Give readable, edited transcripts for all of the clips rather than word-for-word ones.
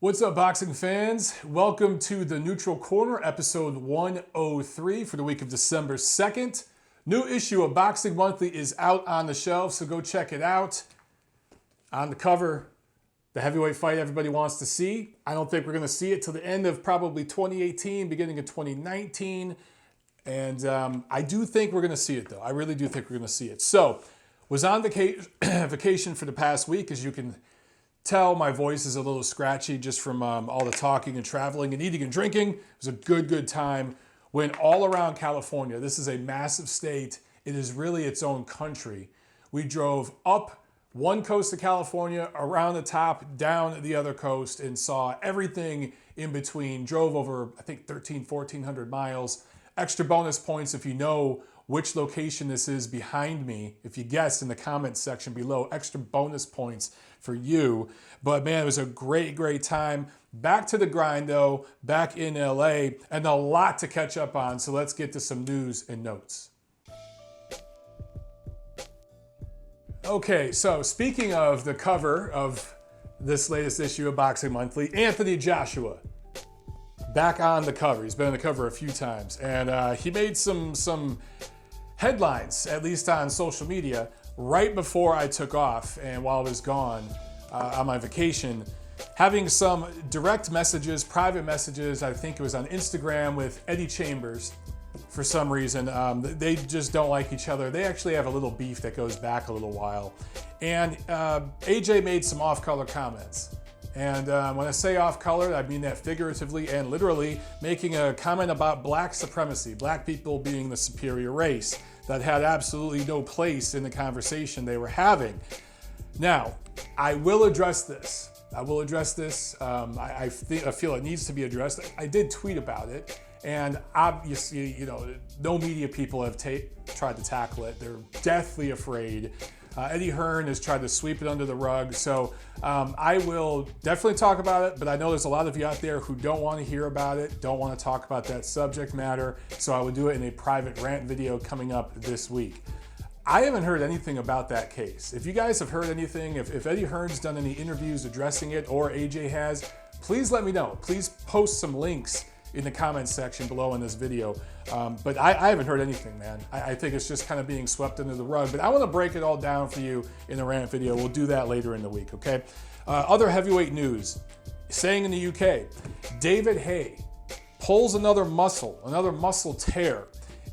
What's up, boxing fans? Welcome to the Neutral Corner, episode 103 for the week of December 2nd. New issue of Boxing Monthly is out on the shelf, so go check it out. On the cover, the heavyweight fight everybody wants to see. I don't think we're going to see it till the end of probably 2018, beginning of 2019. And I do think we're going to see it, though. I really do think we're going to see it. So, was on vacation for the past week, as you can tell. My voice is a little scratchy just from all the talking and traveling and eating and drinking. It was a good time. Went all around California. This is a massive state. It is really its own country. We drove up one coast of California, around the top, down the other coast, and saw everything in between. Drove over, I think, 1,400 miles. Extra bonus points if you know which location this is behind me. If you guess in the comments section below, extra bonus points for you. But man, it was a great time. Back to the grind though, back in LA, and a lot to catch up on. So let's get to some news and notes. Okay, so speaking of the cover of this latest issue of Boxing Monthly, Anthony Joshua, back on the cover. He's been on the cover a few times, and he made some headlines, at least on social media, right before I took off and while I was gone on my vacation, having some direct messages, private messages. I think it was on Instagram with Eddie Chambers. For some reason, they just don't like each other. They actually have a little beef that goes back a little while. And AJ made some off-color comments. And when I say off-color, I mean that figuratively and literally, making a comment about black supremacy, black people being the superior race, that had absolutely no place in the conversation they were having. Now, I will address this. I feel it needs to be addressed. I did tweet about it, and obviously, no media people have tried to tackle it. They're deathly afraid. Eddie Hearn has tried to sweep it under the rug. So I will definitely talk about it, but I know there's a lot of you out there who don't want to hear about it, don't want to talk about that subject matter. So I will do it in a private rant video coming up this week. I haven't heard anything about that case. If you guys have heard anything, if Eddie Hearn's done any interviews addressing it or AJ has, please let me know. Please post some links in the comments section below in this video. But I haven't heard anything, man. I think it's just kind of being swept under the rug. But I want to break it all down for you in the rant video. We'll do that later in the week, okay? Other heavyweight news, saying in the UK, David Haye pulls another muscle tear.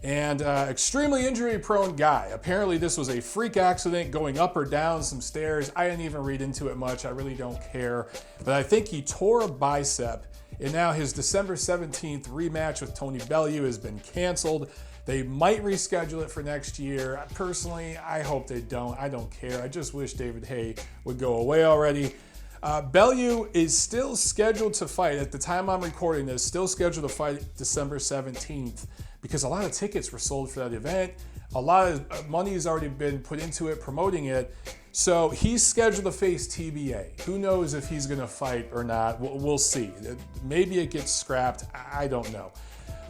And extremely injury-prone guy. Apparently this was a freak accident going up or down some stairs. I didn't even read into it much. I really don't care. But I think he tore a bicep. And now his December 17th rematch with Tony Bellew has been canceled. They might reschedule it for next year. Personally, I hope they don't. I don't care. I just wish David Haye would go away already. Bellew is still scheduled to fight, at the time I'm recording this, still scheduled to fight December 17th because a lot of tickets were sold for that event. A lot of money has already been put into it, promoting it. So he's scheduled to face TBA. Who knows if he's going to fight or not? We'll see. Maybe it gets scrapped. I don't know.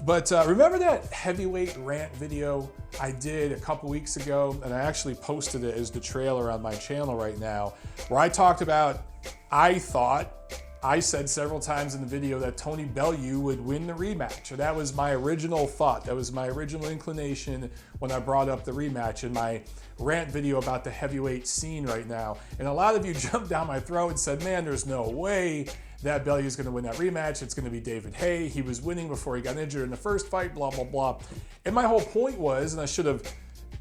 But remember that heavyweight rant video I did a couple weeks ago? And I actually posted it as the trailer on my channel right now, where I talked about, I said several times in the video that Tony Bellew would win the rematch. And that was my original thought. That was my original inclination when I brought up the rematch in my rant video about the heavyweight scene right now. And a lot of you jumped down my throat and said, man, there's no way that Bellew is going to win that rematch. It's going to be David Haye. He was winning before he got injured in the first fight, blah, blah, blah. And my whole point was, and I should have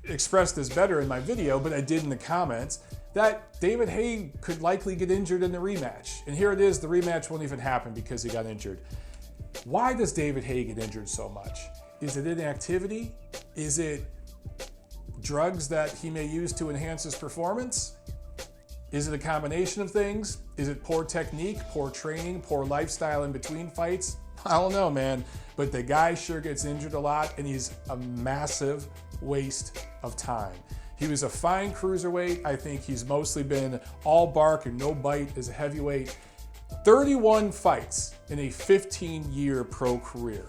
expressed this better in my video, but I did in the comments, that David Haye could likely get injured in the rematch. And here it is, the rematch won't even happen because he got injured. Why does David Haye get injured so much? Is it inactivity? Is it drugs that he may use to enhance his performance? Is it a combination of things? Is it poor technique, poor training, poor lifestyle in between fights? I don't know, man. But the guy sure gets injured a lot, and he's a massive waste of time. He was a fine cruiserweight. I think he's mostly been all bark and no bite as a heavyweight. 31 fights in a 15-year pro career.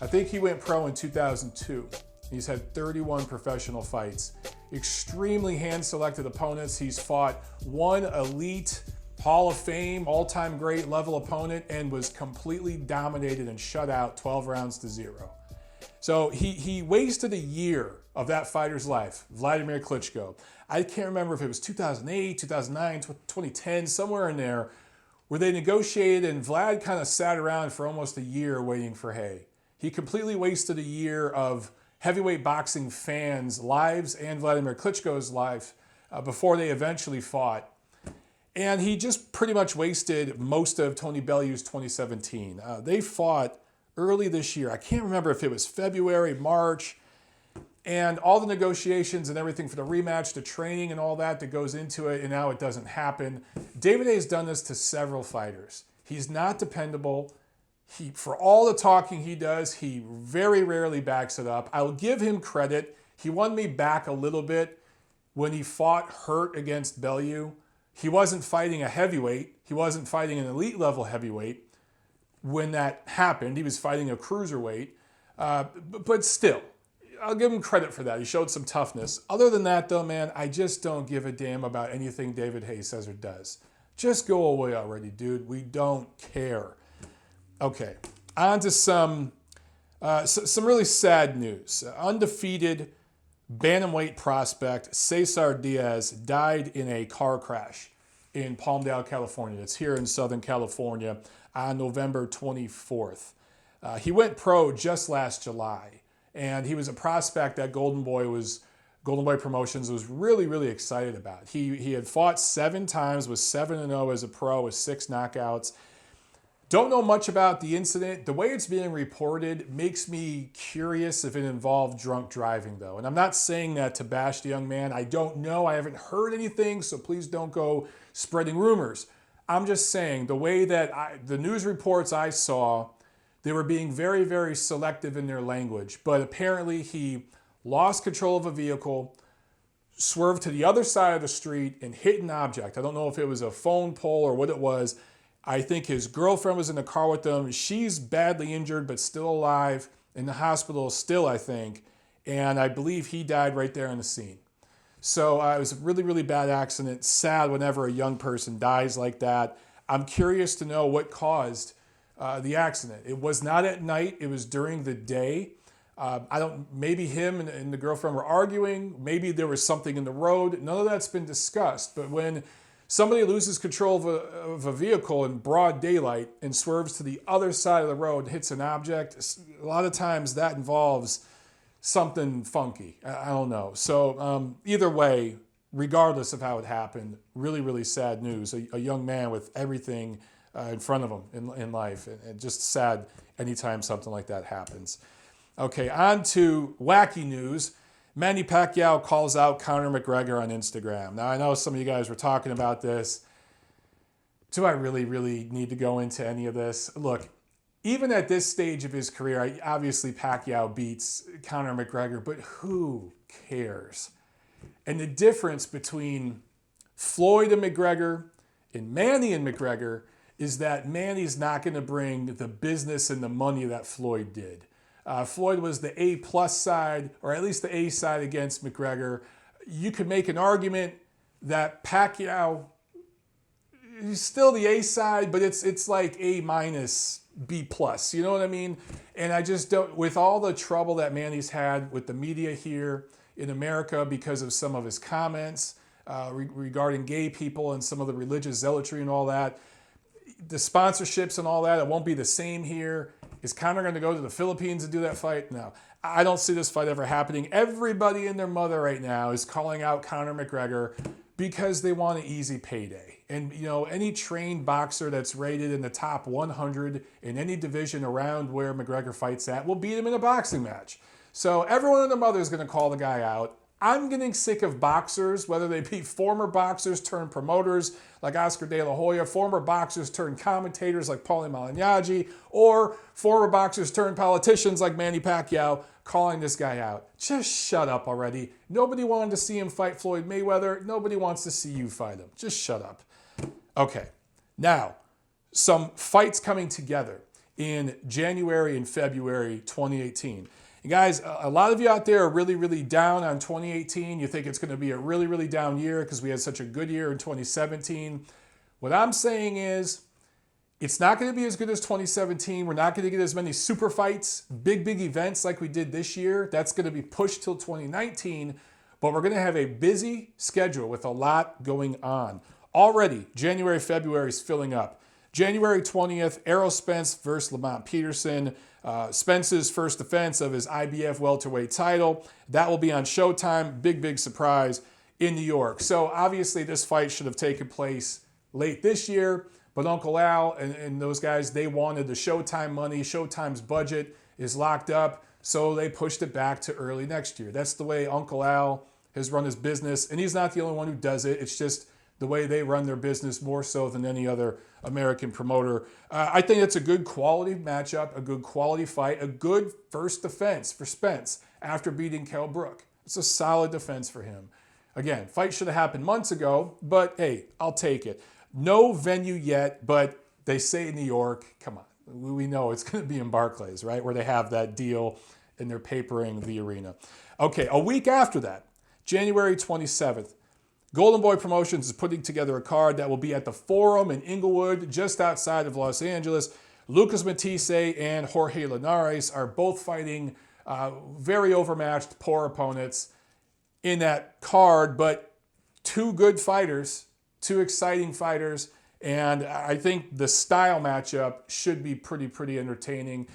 I think he went pro in 2002. He's had 31 professional fights. Extremely hand-selected opponents. He's fought one elite Hall of Fame, all-time great level opponent, and was completely dominated and shut out 12 rounds to 0. So he wasted a year of that fighter's life, Vladimir Klitschko. I can't remember if it was 2008, 2009, 2010, somewhere in there, where they negotiated and Vlad kind of sat around for almost a year waiting for Haye. He completely wasted a year of heavyweight boxing fans' lives and Vladimir Klitschko's life before they eventually fought. And he just pretty much wasted most of Tony Bellew's 2017. They fought early this year. I can't remember if it was February, March, and all the negotiations and everything for the rematch, the training and all that goes into it, and now it doesn't happen. David Haye's done this to several fighters. He's not dependable. For all the talking he does, he very rarely backs it up. I will give him credit. He won me back a little bit when he fought hurt against Bellew. He wasn't fighting a heavyweight. He wasn't fighting an elite level heavyweight when that happened. He was fighting a cruiserweight. But still, I'll give him credit for that. He showed some toughness. Other than that, though, man, I just don't give a damn about anything David Haye says or does. Just go away already, dude. We don't care. Okay, on to some really sad news. Undefeated bantamweight prospect Cesar Diaz died in a car crash in Palmdale, California. It's here in Southern California on November 24th. He went pro just last July, and he was a prospect that Golden Boy Promotions was really, really excited about. He had fought 7 times, was 7-0 as a pro with 6 knockouts. Don't know much about the incident. The way it's being reported makes me curious if it involved drunk driving, though. And I'm not saying that to bash the young man. I don't know. I haven't heard anything, so please don't go spreading rumors. I'm just saying the way that the news reports I saw, they were being very, very selective in their language. But apparently he lost control of a vehicle, swerved to the other side of the street, and hit an object. I don't know if it was a phone pole or what it was. I think his girlfriend was in the car with them. She's badly injured, but still alive, in the hospital still, I think. And I believe he died right there on the scene. So it was a really, really bad accident. Sad whenever a young person dies like that. I'm curious to know what caused the accident. It was not at night. It was during the day. Maybe him and the girlfriend were arguing. Maybe there was something in the road. None of that's been discussed. But when somebody loses control of a vehicle in broad daylight and swerves to the other side of the road and hits an object, a lot of times that involves something funky. I don't know. So either way, regardless of how it happened, really, really sad news. A young man with everything in front of him in life. And just sad anytime something like that happens. Okay, on to wacky news. Manny Pacquiao calls out Conor McGregor on Instagram. Now, I know some of you guys were talking about this. Do I really, really need to go into any of this? Look, even at this stage of his career, obviously Pacquiao beats Conor McGregor, but who cares? And the difference between Floyd and McGregor and Manny and McGregor is that Manny's not going to bring the business and the money that Floyd did. Floyd was the A+ side, or at least the A side against McGregor. You could make an argument that Pacquiao is still the A side, but it's like A-, B+. You know what I mean? And I just don't, with all the trouble that Manny's had with the media here in America because of some of his comments regarding gay people and some of the religious zealotry and all that, the sponsorships and all that, it won't be the same here. Is Conor going to go to the Philippines and do that fight? No. I don't see this fight ever happening. Everybody and their mother right now is calling out Conor McGregor because they want an easy payday. And, you know, any trained boxer that's rated in the top 100 in any division around where McGregor fights at will beat him in a boxing match. So everyone and their mother is going to call the guy out. I'm getting sick of boxers, whether they be former boxers turned promoters like Oscar De La Hoya, former boxers turned commentators like Paulie Malignaggi, or former boxers turned politicians like Manny Pacquiao calling this guy out. Just shut up already. Nobody wanted to see him fight Floyd Mayweather. Nobody wants to see you fight him. Just shut up. Okay, now, some fights coming together in January and February 2018. And guys, a lot of you out there are really, really down on 2018. You think it's going to be a really, really down year because we had such a good year in 2017. What I'm saying is it's not going to be as good as 2017. We're not going to get as many super fights, big events like we did this year. That's going to be pushed till 2019, but we're going to have a busy schedule with a lot going on. Already, January, February is filling up. January 20th, Errol Spence versus Lamont Peterson. Spence's first defense of his IBF welterweight title. That will be on Showtime. Big surprise in New York. So obviously this fight should have taken place late this year, but Uncle Al and those guys, they wanted the Showtime money. Showtime's budget is locked up, so they pushed it back to early next year. That's the way Uncle Al has run his business, and he's not the only one who does it. It's just the way they run their business more so than any other American promoter. I think it's a good quality matchup, a good quality fight, a good first defense for Spence after beating Kell Brook. It's a solid defense for him. Again, fight should have happened months ago, but hey, I'll take it. No venue yet, but they say New York. Come on, we know it's going to be in Barclays, right, where they have that deal and they're papering the arena. Okay, a week after that, January 27th, Golden Boy Promotions is putting together a card that will be at the Forum in Inglewood, just outside of Los Angeles. Lucas Matisse and Jorge Linares are both fighting very overmatched, poor opponents in that card, but two good fighters, two exciting fighters, and I think the style matchup should be pretty entertaining.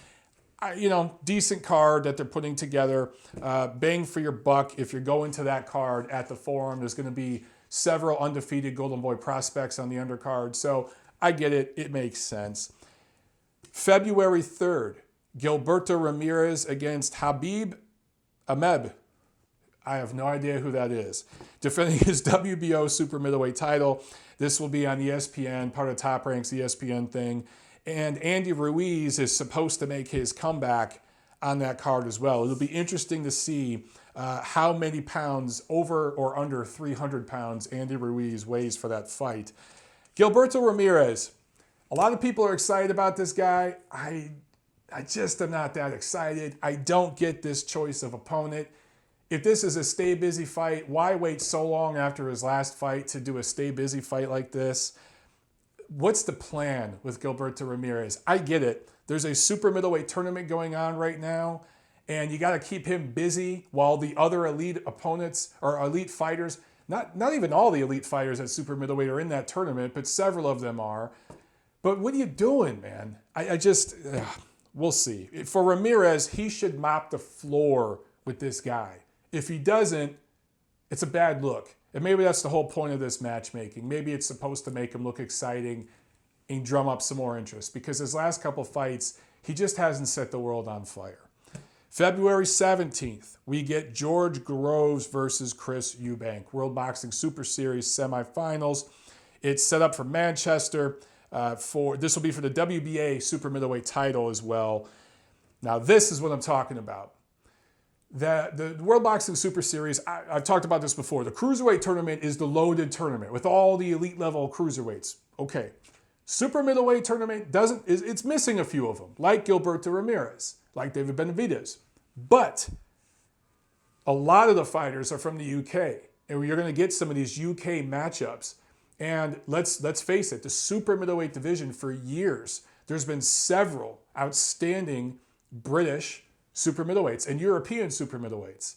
Decent card that they're putting together. Bang for your buck if you're going to that card at the Forum. There's going to be several undefeated Golden Boy prospects on the undercard, so I get it. It makes sense. February 3rd, Gilberto Ramirez against Habib Ameb. I have no idea who that is. Defending his WBO super middleweight title. This will be on ESPN, part of Top Rank's ESPN thing. And Andy Ruiz is supposed to make his comeback on that card as well. It'll be interesting to see how many pounds over or under 300 pounds Andy Ruiz weighs for that fight. Gilberto Ramirez. A lot of people are excited about this guy. I just am not that excited. I don't get this choice of opponent. If this is a stay busy fight, why wait so long after his last fight to do a stay busy fight like this? What's the plan with Gilberto Ramirez? I get it. There's a super middleweight tournament going on right now, and you got to keep him busy while the other elite opponents or elite fighters, not even all the elite fighters at super middleweight are in that tournament, but several of them are. But what are you doing, man? We'll see. For Ramirez, he should mop the floor with this guy. If he doesn't, it's a bad look. And maybe that's the whole point of this matchmaking. Maybe it's supposed to make him look exciting and drum up some more interest, because his last couple fights, he just hasn't set the world on fire. February 17th, we get George Groves versus Chris Eubank, World Boxing Super Series semifinals. It's set up for Manchester. This will be for the WBA super middleweight title as well. Now, this is what I'm talking about. The World Boxing Super Series, I've talked about this before. The Cruiserweight tournament is the loaded tournament with all the elite level cruiserweights. Okay. Super middleweight tournament it's missing a few of them, like Gilberto Ramirez, like David Benavidez. But a lot of the fighters are from the UK, and you're going to get some of these UK matchups. And let's face it, the super middleweight division for years, there's been several outstanding British super middleweights and European super middleweights.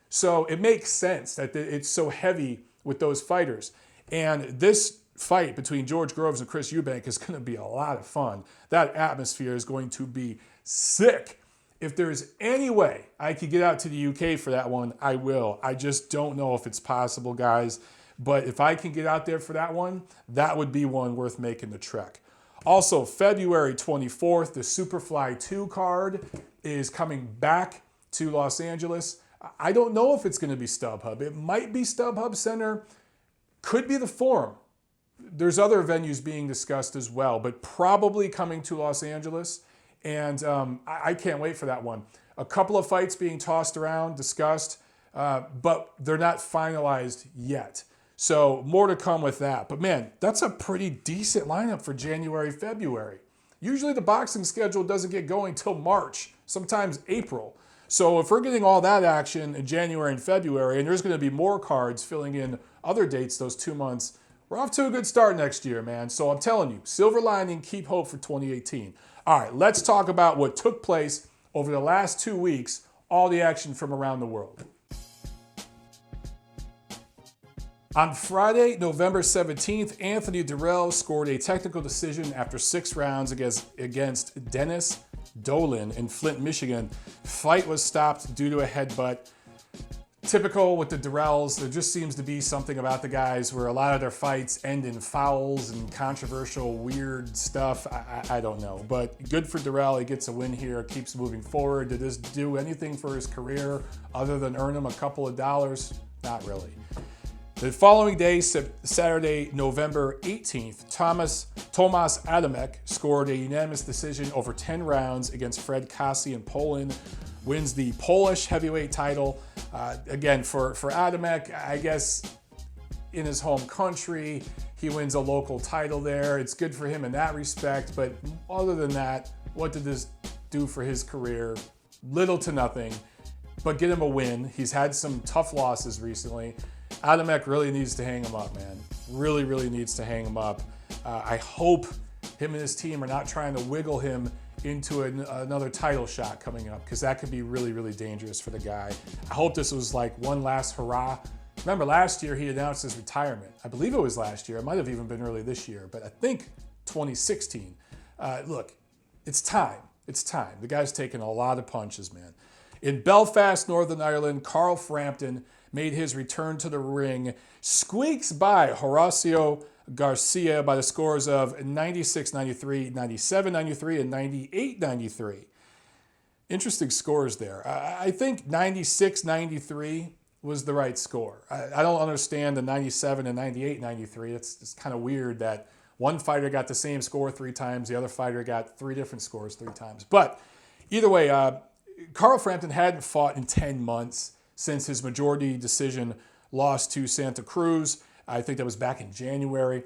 So it makes sense that it's so heavy with those fighters. And this fight between George Groves and Chris Eubank is going to be a lot of fun. That atmosphere is going to be sick. If there's any way I could get out to the UK for that one, I will. I just don't know if it's possible, guys. But if I can get out there for that one, that would be one worth making the trek. Also, February 24th, the Superfly 2 card is coming back to Los Angeles. I don't know if it's going to be StubHub. It might be StubHub Center. Could be the Forum. There's other venues being discussed as well, but probably coming to Los Angeles. And I can't wait for that one. A couple of fights being tossed around, discussed, but they're not finalized yet. So more to come with that. But man, that's a pretty decent lineup for January, February. Usually the boxing schedule doesn't get going till March, sometimes April. So if we're getting all that action in January and February, and there's going to be more cards filling in other dates those 2 months, we're off to a good start next year, man. So I'm telling you, silver lining, keep hope for 2018. All right, let's talk about what took place over the last 2 weeks, all the action from around the world. On Friday, November 17th, Anthony Dirrell scored a technical decision after 6 rounds against Dennis Dolan in Flint, Michigan. Fight was stopped due to a headbutt. Typical with the Dirrells, there just seems to be something about the guys where a lot of their fights end in fouls and controversial, weird stuff. I don't know, but good for Dirrell. He gets a win here, keeps moving forward. Did this do anything for his career other than earn him a couple of dollars? Not really. The following day, Saturday, November 18th, Tomas Adamek scored a unanimous decision over 10 rounds against Fred Kasi in Poland, wins the Polish heavyweight title. Again, for Adamek, I guess in his home country, he wins a local title there. It's good for him in that respect, but other than that, what did this do for his career? Little to nothing, but get him a win. He's had some tough losses recently. Adamek really needs to hang him up, man. Really, really needs to hang him up. I hope him and his team are not trying to wiggle him into another title shot coming up, because that could be really, really dangerous for the guy. I hope this was like one last hurrah. Remember last year he announced his retirement. I believe it was last year. It might have even been early this year, but I think 2016. Look, it's time. It's time. The guy's taken a lot of punches, man. In Belfast, Northern Ireland, Carl Frampton made his return to the ring, squeaks by Horacio Garcia by the scores of 96-93, 97-93, and 98-93. Interesting scores there. I think 96-93 was the right score. I don't understand the 97 and 98-93. It's kind of weird that one fighter got the same score 3 times, the other fighter got 3 different scores 3 times. But either way, Carl Frampton hadn't fought in 10 months since his majority decision loss to Santa Cruz. I think that was back in January.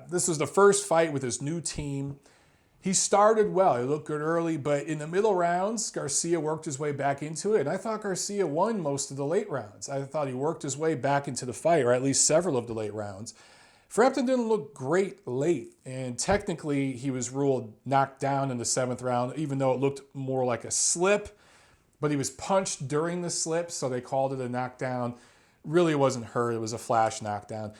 This was the first fight with his new team. He started well. He looked good early, but in the middle rounds, Garcia worked his way back into it. And I thought Garcia won most of the late rounds. I thought he worked his way back into the fight, or at least several of the late rounds. Frampton didn't look great late, and technically he was ruled knocked down in the 7th round, even though it looked more like a slip. But he was punched during the slip, so they called it a knockdown. Really wasn't hurt. It was a flash knockdown.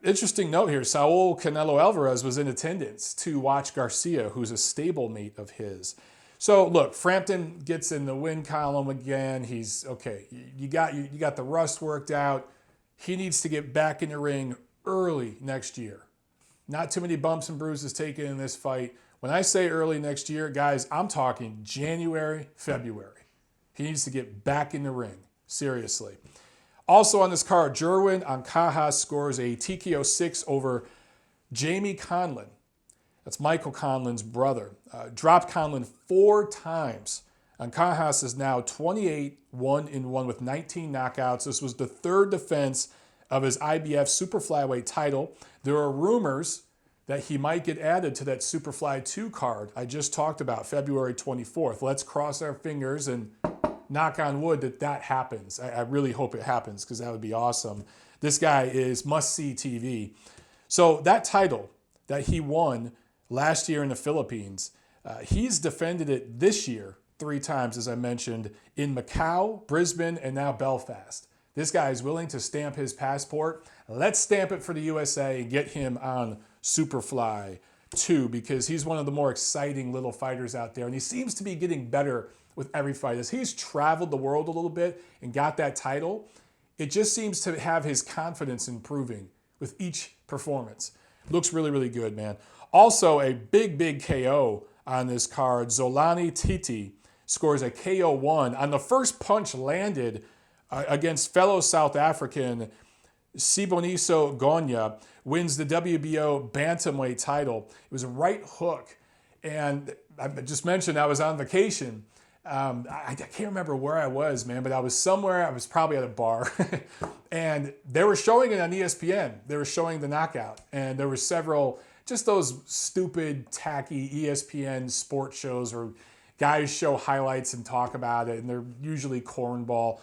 Interesting note here, Saul Canelo Alvarez was in attendance to watch Garcia, who's a stablemate of his. So look, Frampton gets in the win column again. He's okay. You got the rust worked out. He needs to get back in the ring early next year. Not too many bumps and bruises taken in this fight. When I say early next year, guys, I'm talking January, February. He needs to get back in the ring. Seriously. Also on this card, Jerwin Ancajas scores a TKO 6 over Jamie Conlon. That's Michael Conlon's brother. Dropped Conlon 4 times. Ancajas is now 28-1-1 with 19 knockouts. This was the 3rd defense of his IBF Super Flyweight title. There are rumors that he might get added to that Superfly 2 card I just talked about, February 24th. Let's cross our fingers and knock on wood that happens. I really hope it happens, because that would be awesome. This guy is must-see TV. So that title that he won last year in the Philippines, he's defended it this year 3 times, as I mentioned, in Macau, Brisbane, and now Belfast. This guy is willing to stamp his passport. Let's stamp it for the USA and get him on Superfly 2, because he's one of the more exciting little fighters out there, and he seems to be getting better with every fight. As he's traveled the world a little bit and got that title, it just seems to have his confidence improving with each performance. Looks really, really good, man. Also, a big KO on this card. Zolani Titi scores a KO1 on the first punch landed against fellow South African Siboniso Gonya, wins the WBO bantamweight title. It was a right hook, and I just mentioned I was on vacation. I can't remember where I was, man, but I was somewhere. I was probably at a bar, and they were showing it on ESPN. They were showing the knockout, and there were several, just those stupid, tacky ESPN sports shows where guys show highlights and talk about it, and they're usually cornball.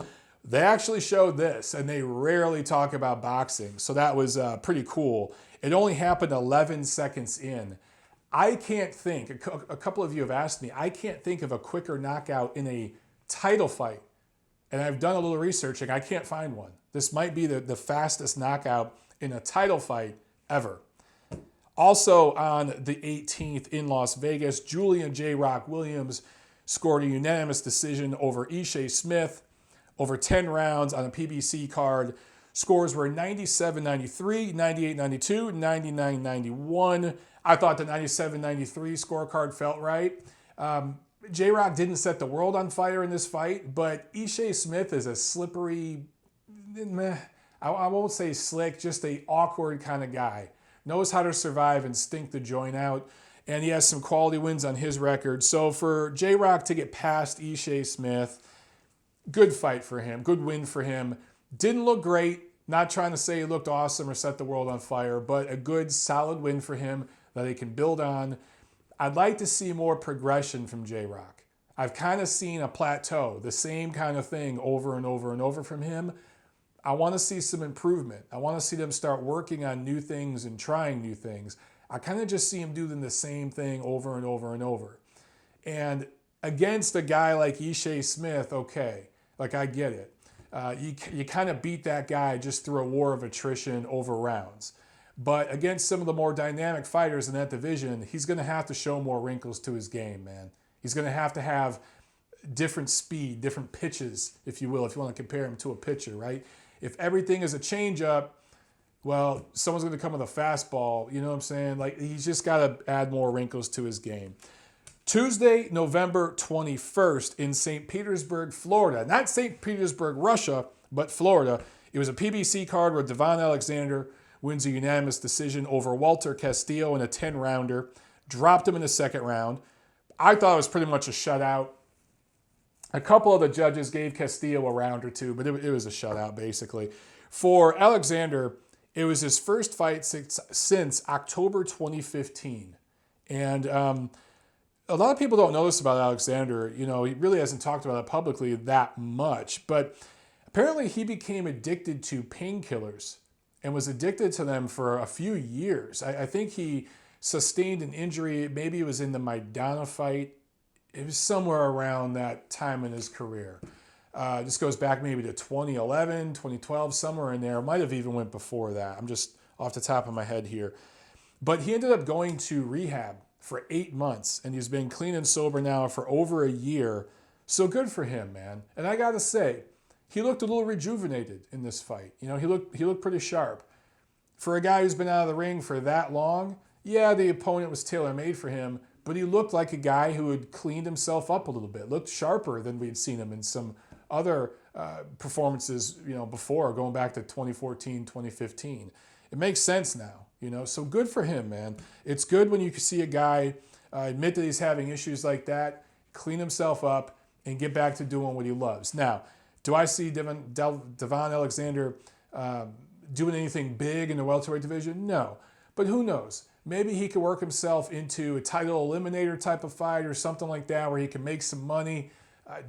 They actually showed this, and they rarely talk about boxing, so that was pretty cool. It only happened 11 seconds in. I can't think, a couple of you have asked me, I can't think of a quicker knockout in a title fight. And I've done a little researching, I can't find one. This might be the fastest knockout in a title fight ever. Also on the 18th in Las Vegas, Julian J. Rock Williams scored a unanimous decision over Ishe Smith over 10 rounds on a PBC card. Scores were 97-93, 98-92, 99-91. I thought the 97-93 scorecard felt right. J-Rock didn't set the world on fire in this fight, but Ishe Smith is a slippery, I won't say slick, just a awkward kind of guy. Knows how to survive and stink the joint out, and he has some quality wins on his record. So for J-Rock to get past Ishe Smith, good fight for him, good win for him. Didn't look great, not trying to say he looked awesome or set the world on fire, but a good, solid win for him that he can build on. I'd like to see more progression from J-Rock. I've kind of seen a plateau, the same kind of thing over and over and over from him. I want to see some improvement. I want to see them start working on new things and trying new things. I kind of just see him doing the same thing over and over and over. And against a guy like Ishe Smith, okay, like I get it. You kind of beat that guy just through a war of attrition over rounds. But against some of the more dynamic fighters in that division, he's going to have to show more wrinkles to his game, man. He's going to have different speed, different pitches, if you will, if you want to compare him to a pitcher, right? If everything is a changeup, well, someone's going to come with a fastball, you know what I'm saying? Like, he's just got to add more wrinkles to his game. Tuesday, November 21st in St. Petersburg, Florida. Not St. Petersburg, Russia, but Florida. It was a PBC card where Devon Alexander wins a unanimous decision over Walter Castillo in a 10-rounder. Dropped him in the second round. I thought it was pretty much a shutout. A couple of the judges gave Castillo a round or two, but it was a shutout, basically. For Alexander, it was his first fight since October 2015. And a lot of people don't know this about Alexander. You know, he really hasn't talked about it publicly that much. But apparently he became addicted to painkillers and was addicted to them for a few years. I think he sustained an injury. Maybe it was in the Maidana fight. It was somewhere around that time in his career. This goes back maybe to 2011, 2012, somewhere in there. It might have even went before that. I'm just off the top of my head here. But he ended up going to rehab for 8 months, and he's been clean and sober now for over a year. So good for him, man. And I got to say, he looked a little rejuvenated in this fight. You know, he looked pretty sharp. For a guy who's been out of the ring for that long, yeah, the opponent was tailor-made for him, but he looked like a guy who had cleaned himself up a little bit, looked sharper than we'd seen him in some other performances, you know, before, going back to 2014, 2015. It makes sense now, you know, so good for him, man. It's good when you can see a guy admit that he's having issues like that, clean himself up, and get back to doing what he loves. Now, do I see Devon Alexander doing anything big in the welterweight division? No, but who knows? Maybe he could work himself into a title eliminator type of fight or something like that where he can make some money.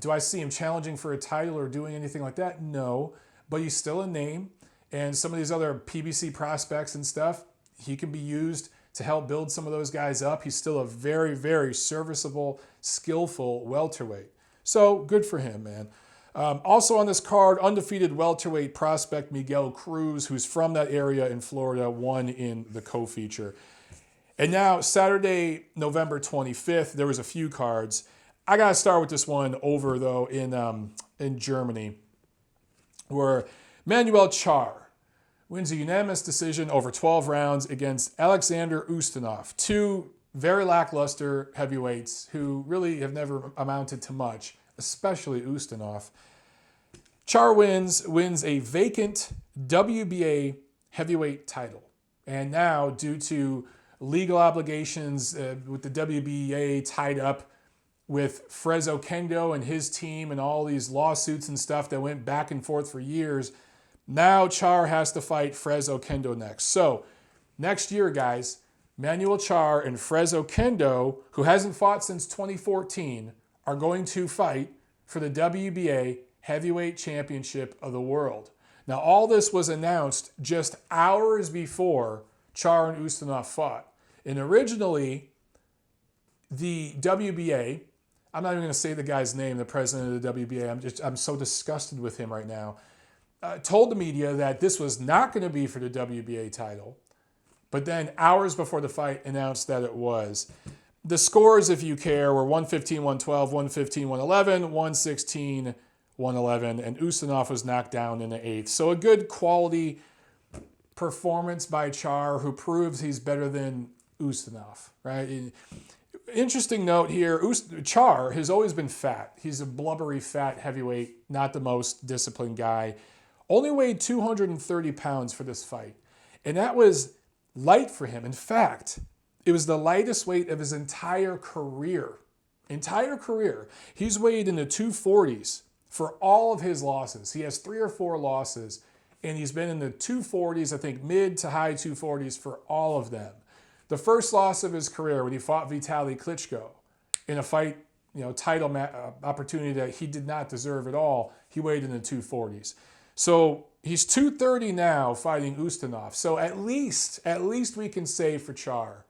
Do I see him challenging for a title or doing anything like that? No, but he's still a name. And some of these other PBC prospects and stuff, he can be used to help build some of those guys up. He's still a very, very serviceable, skillful welterweight. So good for him, man. Also on this card, undefeated welterweight prospect Miguel Cruz, who's from that area in Florida, won in the co-feature. And now, Saturday, November 25th, there was a few cards. I got to start with this one over, though, in Germany, where Manuel Char wins a unanimous decision over 12 rounds against Alexander Ustinov, two very lackluster heavyweights who really have never amounted to much, especially Ustinov. Char wins a vacant WBA heavyweight title. And now, due to legal obligations with the WBA tied up with Frezzo Kendo and his team and all these lawsuits and stuff that went back and forth for years, now Char has to fight Frezzo Kendo next. So next year, guys, Manuel Char and Frezzo Kendo, who hasn't fought since 2014, are going to fight for the WBA heavyweight championship of the world. Now, all this was announced just hours before Char and Ustinov fought. And originally, the WBA, I'm not even going to say the guy's name, the president of the WBA, I'm so disgusted with him right now, told the media that this was not going to be for the WBA title, but then hours before the fight announced that it was. The scores, if you care, were 115-112, 115-111, 116-111, and Ustinov was knocked down in the 8th. So a good quality performance by Char, who proves he's better than Ustinov, right? Interesting note here, Char has always been fat. He's a blubbery, fat heavyweight, not the most disciplined guy. Only weighed 230 pounds for this fight. And that was light for him. In fact, it was the lightest weight of his entire career. He's weighed in the 240s for all of his losses. He has 3 or 4 losses, and he's been in the 240s, I think mid to high 240s for all of them. The first loss of his career when he fought Vitaly Klitschko in a fight, title opportunity that he did not deserve at all, he weighed in the 240s. So he's 230 now fighting Ustinov. So at least we can say for Char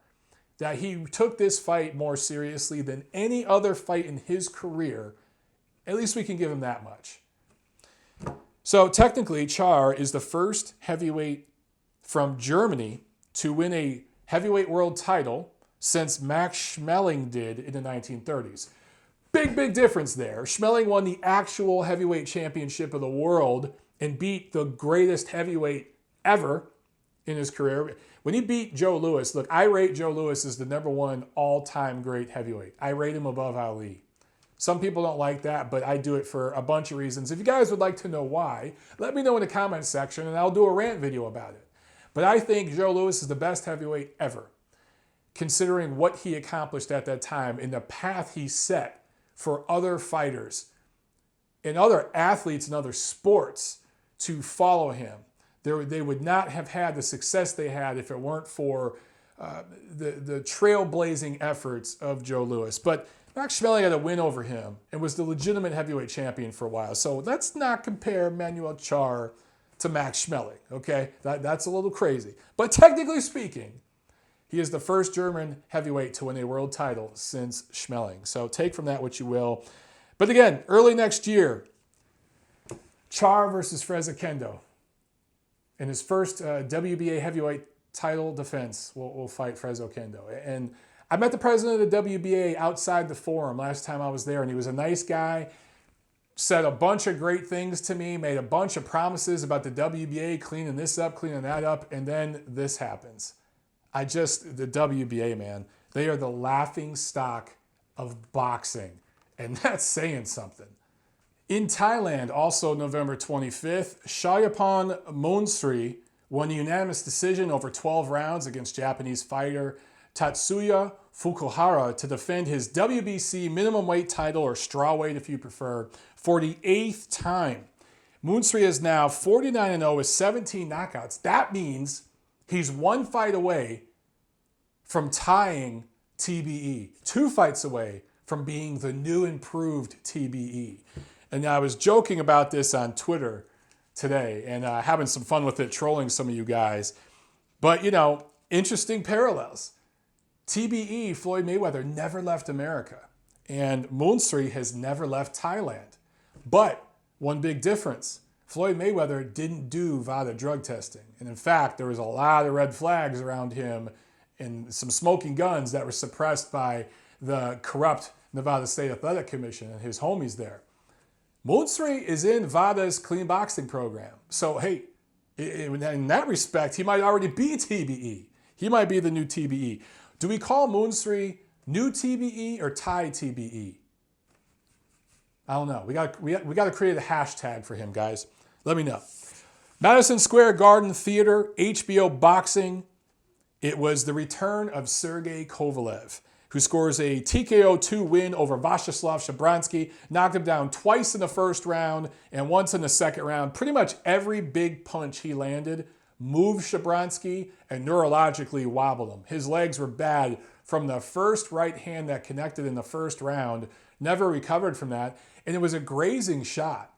that he took this fight more seriously than any other fight in his career. At least we can give him that much. So technically, Char is the first heavyweight from Germany to win a heavyweight world title since Max Schmeling did in the 1930s. Big difference there. Schmeling won the actual heavyweight championship of the world and beat the greatest heavyweight ever in his career. When he beat Joe Louis, look, I rate Joe Louis as the #1 all-time great heavyweight. I rate him above Ali. Some people don't like that, but I do it for a bunch of reasons. If you guys would like to know why, let me know in the comment section and I'll do a rant video about it. But I think Joe Louis is the best heavyweight ever, considering what he accomplished at that time and the path he set for other fighters and other athletes in other sports to follow him. They would not have had the success they had if it weren't for the trailblazing efforts of Joe Louis. But Max Schmeling had a win over him and was the legitimate heavyweight champion for a while. So let's not compare Manuel Char to Max Schmeling, okay? That's a little crazy. But technically speaking, he is the first German heavyweight to win a world title since Schmeling. So take from that what you will. But again, early next year, Char versus Freza Kendo. In his first WBA heavyweight title defense, will fight Freza Kendo. And I met the president of the WBA outside the forum last time I was there, and he was a nice guy. Said a bunch of great things to me, made a bunch of promises about the WBA cleaning this up, cleaning that up, and then this happens. The WBA, man, they are the laughing stock of boxing, and that's saying something. In Thailand, also November 25th, Shayapon Monsri won a unanimous decision over 12 rounds against Japanese fighter Tatsuya Fukuhara to defend his WBC minimum weight title, or strawweight if you prefer, for the 8th time. Monsri is now 49-0 with 17 knockouts. That means he's 1 fight away from tying TBE, 2 fights away from being the new improved TBE. And I was joking about this on Twitter today and having some fun with it, trolling some of you guys. But, interesting parallels. TBE, Floyd Mayweather, never left America. And Monsri has never left Thailand. But one big difference, Floyd Mayweather didn't do VADA drug testing. And in fact, there was a lot of red flags around him and some smoking guns that were suppressed by the corrupt Nevada State Athletic Commission and his homies there. Monsri is in VADA's clean boxing program. So, hey, in that respect, he might already be TBE. He might be the new TBE. Do we call Monsri new TBE or Thai TBE? I don't know. We got to create a hashtag for him, guys. Let me know. Madison Square Garden Theater, HBO boxing. It was the return of Sergey Kovalev, who scores a TKO 2 win over Vyacheslav Shabransky, knocked him down twice in the first round and once in the second round. Pretty much every big punch he landed moved Shabransky and neurologically wobbled him. His legs were bad from the first right hand that connected in the first round, never recovered from that, and it was a grazing shot.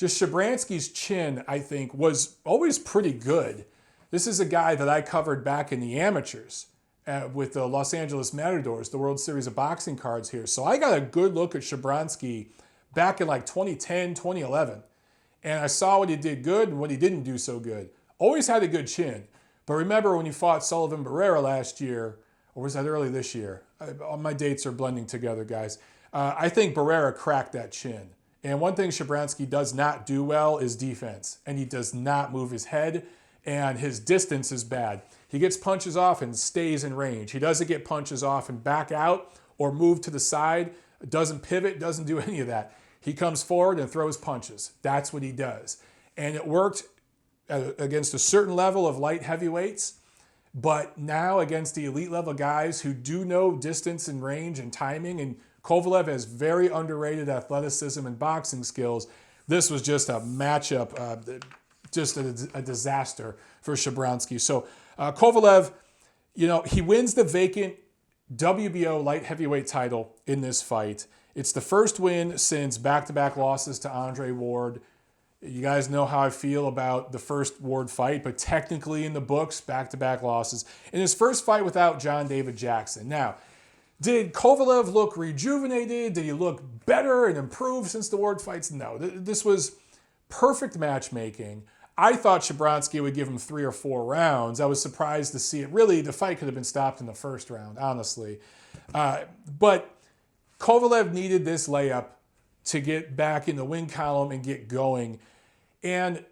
just Shabransky's chin, I think, was always pretty good. This is a guy that I covered back in the amateurs with the Los Angeles Matadors, the World Series of Boxing cards here. So I got a good look at Shabransky back in like 2010, 2011. And I saw what he did good and what he didn't do so good. Always had a good chin. But remember when he fought Sullivan Barrera last year, or was that early this year? All my dates are blending together, guys. I think Barrera cracked that chin. And one thing Shabransky does not do well is defense. And he does not move his head, and his distance is bad. He gets punches off and stays in range. He doesn't get punches off and back out or move to the side, doesn't pivot, doesn't do any of that. He comes forward and throws punches. That's what he does. And it worked against a certain level of light heavyweights, but now against the elite level guys who do know distance and range and timing, and Kovalev has very underrated athleticism and boxing skills, this was just a matchup, just a disaster for Shabransky. So Kovalev, he wins the vacant WBO light heavyweight title in this fight. It's the first win since back-to-back losses to Andre Ward. You guys know how I feel about the first Ward fight, but technically in the books, back-to-back losses. In his first fight without John David Jackson. Now, did Kovalev look rejuvenated? Did he look better and improved since the Ward fights? No, this was perfect matchmaking. I thought Shabransky would give him 3 or 4 rounds. I was surprised to see it. Really, the fight could have been stopped in the first round, honestly. But Kovalev needed this layup to get back in the win column and get going. And,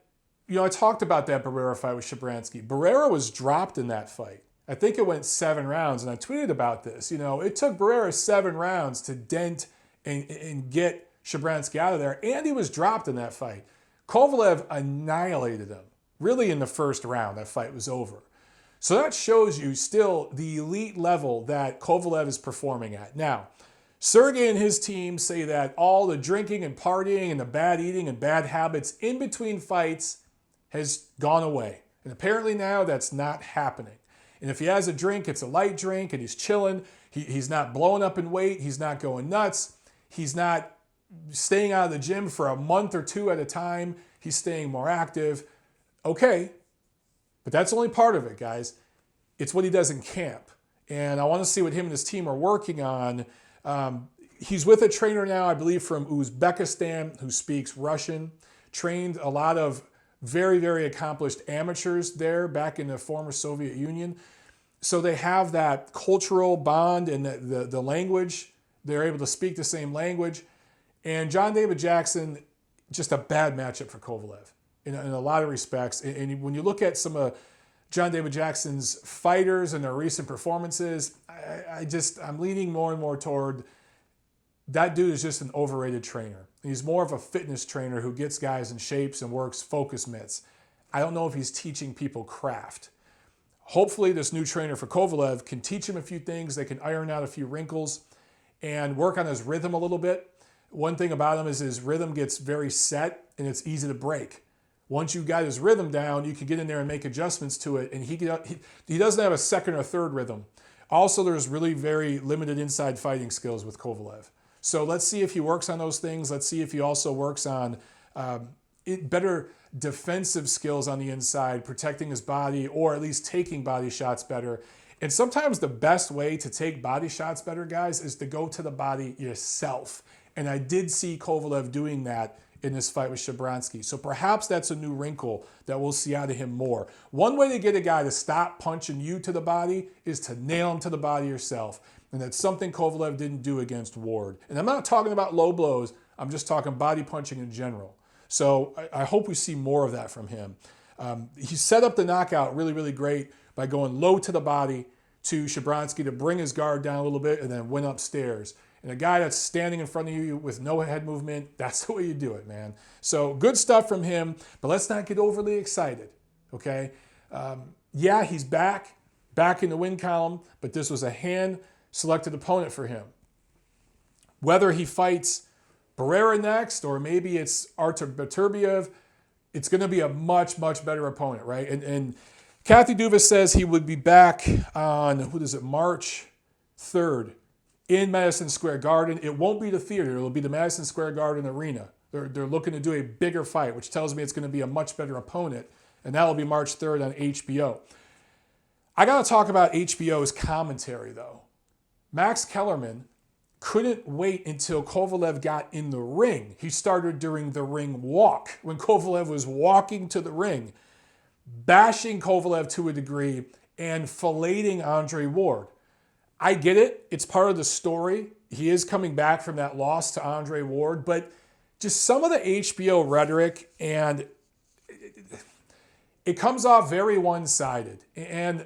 I talked about that Barrera fight with Shabransky. Barrera was dropped in that fight. I think it went 7 rounds, and I tweeted about this. It took Barrera 7 rounds to dent and get Shabransky out of there, and he was dropped in that fight. Kovalev annihilated him, really in the first round. That fight was over. So that shows you still the elite level that Kovalev is performing at. Now, Sergey and his team say that all the drinking and partying and the bad eating and bad habits in between fights has gone away. And apparently now that's not happening. And if he has a drink, it's a light drink and he's chilling. He's not blowing up in weight. He's not going nuts. He's not staying out of the gym for a month or 2 at a time. He's staying more active. Okay, but that's only part of it, guys. It's what he does in camp. And I want to see what him and his team are working on. He's with a trainer now, I believe, from Uzbekistan who speaks Russian. Trained a lot of very, very accomplished amateurs there back in the former Soviet Union. So they have that cultural bond and the language. They're able to speak the same language. And John David Jackson, just a bad matchup for Kovalev in a lot of respects. And when you look at some of John David Jackson's fighters and their recent performances, I'm leaning more and more toward that dude is just an overrated trainer. He's more of a fitness trainer who gets guys in shapes and works focus mitts. I don't know if he's teaching people craft. Hopefully this new trainer for Kovalev can teach him a few things. They can iron out a few wrinkles and work on his rhythm a little bit. One thing about him is his rhythm gets very set and it's easy to break. Once you got his rhythm down, you can get in there and make adjustments to it. And he doesn't have a second or third rhythm. Also, there's really very limited inside fighting skills with Kovalev. So let's see if he works on those things. Let's see if he also works on better defensive skills on the inside, protecting his body or at least taking body shots better. And sometimes the best way to take body shots better, guys, is to go to the body yourself. And I did see Kovalev doing that in this fight with Shabransky. So perhaps that's a new wrinkle that we'll see out of him more. One way to get a guy to stop punching you to the body is to nail him to the body yourself. And that's something Kovalev didn't do against Ward. And I'm not talking about low blows. I'm just talking body punching in general. So I hope we see more of that from him. He set up the knockout really, really great by going low to the body to Shabransky to bring his guard down a little bit and then went upstairs. And a guy that's standing in front of you with no head movement, that's the way you do it, man. So good stuff from him, but let's not get overly excited, okay? Yeah, he's back in the win column, but this was a hand-selected opponent for him. Whether he fights Barrera next or maybe it's Artur Beterbiev, it's going to be a much, much better opponent, right? And Kathy Duvis says he would be back on, March 3rd in Madison Square Garden. It won't be the theater. It'll be the Madison Square Garden Arena They're looking to do a bigger fight, which tells me it's going to be a much better opponent. And that will be March 3rd on HBO. I got to talk about HBO's commentary, though. Max Kellerman couldn't wait until Kovalev got in the ring. He started during the ring walk, when Kovalev was walking to the ring, bashing Kovalev to a degree and filleting Andre Ward. I get it. It's part of the story. He is coming back from that loss to Andre Ward, but just some of the HBO rhetoric, and it comes off very one-sided. And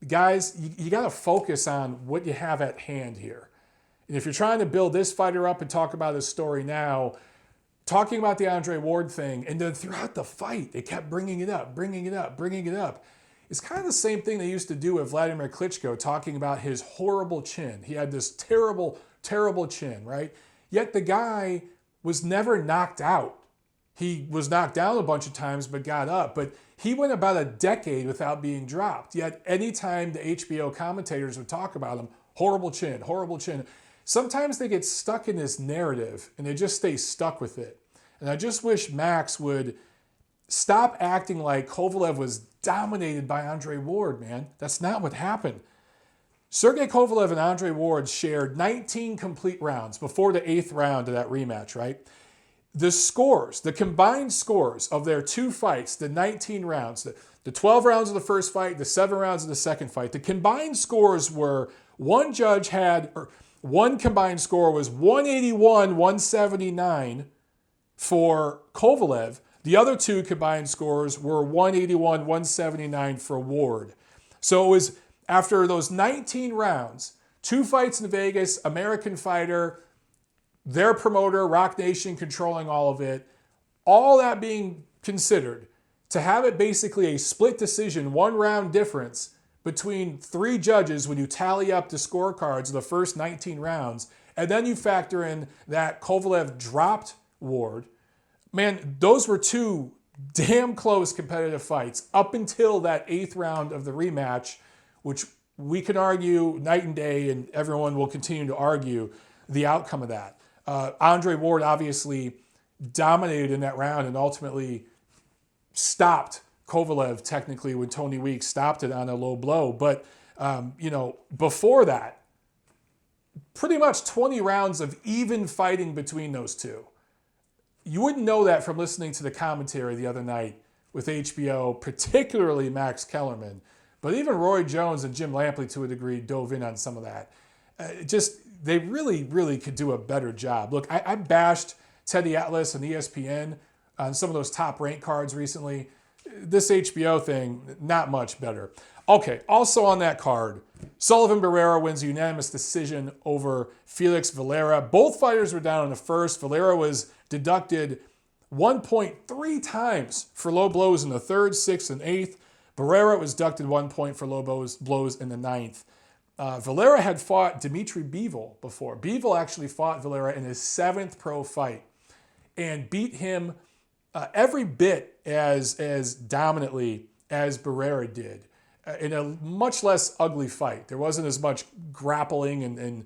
guys, you got to focus on what you have at hand here. And if you're trying to build this fighter up and talk about his story now, talking about the Andre Ward thing, and then throughout the fight, they kept bringing it up. It's kind of the same thing they used to do with Vladimir Klitschko, talking about his horrible chin. He had this terrible, terrible chin, right? Yet the guy was never knocked out. He was knocked down a bunch of times, but got up. But he went about a decade without being dropped. Yet anytime the HBO commentators would talk about him, horrible chin, horrible chin. Sometimes they get stuck in this narrative and they just stay stuck with it. And I just wish Max would stop acting like Kovalev was dominated by Andre Ward, man. That's not what happened. Sergey Kovalev and Andre Ward shared 19 complete rounds before the 8th round of that rematch, right? The scores, the combined scores of their two fights, the 19 rounds, the 12 rounds of the first fight, the 7 rounds of the second fight, the combined scores were, one combined score was 181-179 for Kovalev. The other two combined scores were 181-179 for Ward. So it was, after those 19 rounds, 2 fights in Vegas, American fighter, their promoter, Rock Nation, controlling all of it, all that being considered, to have it basically a split decision, 1 round difference between 3 judges when you tally up the scorecards of the first 19 rounds, and then you factor in that Kovalev dropped Ward. Man, those were 2 damn close competitive fights up until that 8th round of the rematch, which we can argue night and day, and everyone will continue to argue the outcome of that. Andre Ward obviously dominated in that round and ultimately stopped Kovalev technically when Tony Weeks stopped it on a low blow. But, before that, pretty much 20 rounds of even fighting between those two. You wouldn't know that from listening to the commentary the other night with HBO, particularly Max Kellerman. But even Roy Jones and Jim Lampley, to a degree, dove in on some of that. They really, really could do a better job. Look, I bashed Teddy Atlas and ESPN on some of those top rank cards recently. This HBO thing, not much better. Okay, also on that card, Sullivan Barrera wins a unanimous decision over Felix Valera. Both fighters were down in the first. Valera was deducted 1.3 times for low blows in the 3rd, 6th, and 8th. Barrera was deducted 1 point for low blows in the 9th. Valera had fought Dimitri Bivol before. Bivol actually fought Valera in his 7th pro fight and beat him every bit as dominantly as Barrera did in a much less ugly fight. There wasn't as much grappling and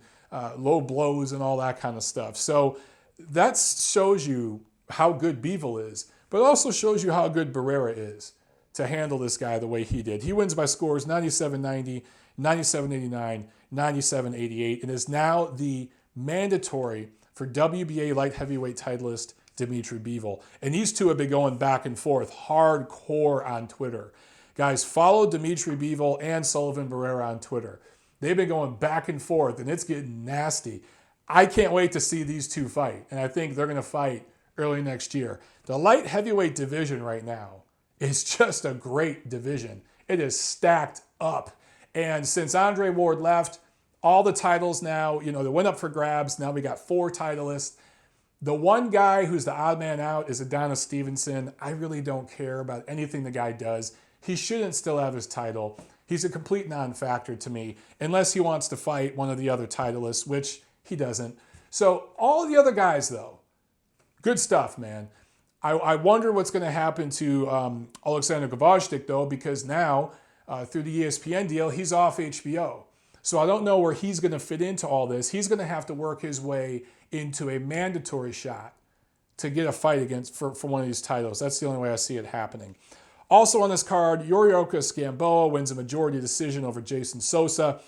low blows and all that kind of stuff. So that shows you how good Bivol is, but also shows you how good Barrera is to handle this guy the way he did. He wins by scores 97-90, 97-89, 97-88, and is now the mandatory for WBA light heavyweight titleist Dimitri Bivol. And these two have been going back and forth hardcore on Twitter. Guys, follow Dimitri Bivol and Sullivan Barrera on Twitter. They've been going back and forth, and it's getting nasty. I can't wait to see these two fight, and I think they're going to fight early next year. The light heavyweight division right now is just a great division. It is stacked up. And since Andre Ward left, all the titles now, they went up for grabs. Now we got 4 titleists. The one guy who's the odd man out is Adonis Stevenson. I really don't care about anything the guy does. He shouldn't still have his title. He's a complete non-factor to me, unless he wants to fight one of the other titleists, which he doesn't. So all the other guys, though, good stuff, man. I wonder what's going to happen to Alexander Gvozdyk, though, because now, through the ESPN deal, he's off HBO. So I don't know where he's going to fit into all this. He's going to have to work his way into a mandatory shot to get a fight against for one of these titles. That's the only way I see it happening. Also on this card, Yuriorkis Gamboa wins a majority decision over Jason Sosa.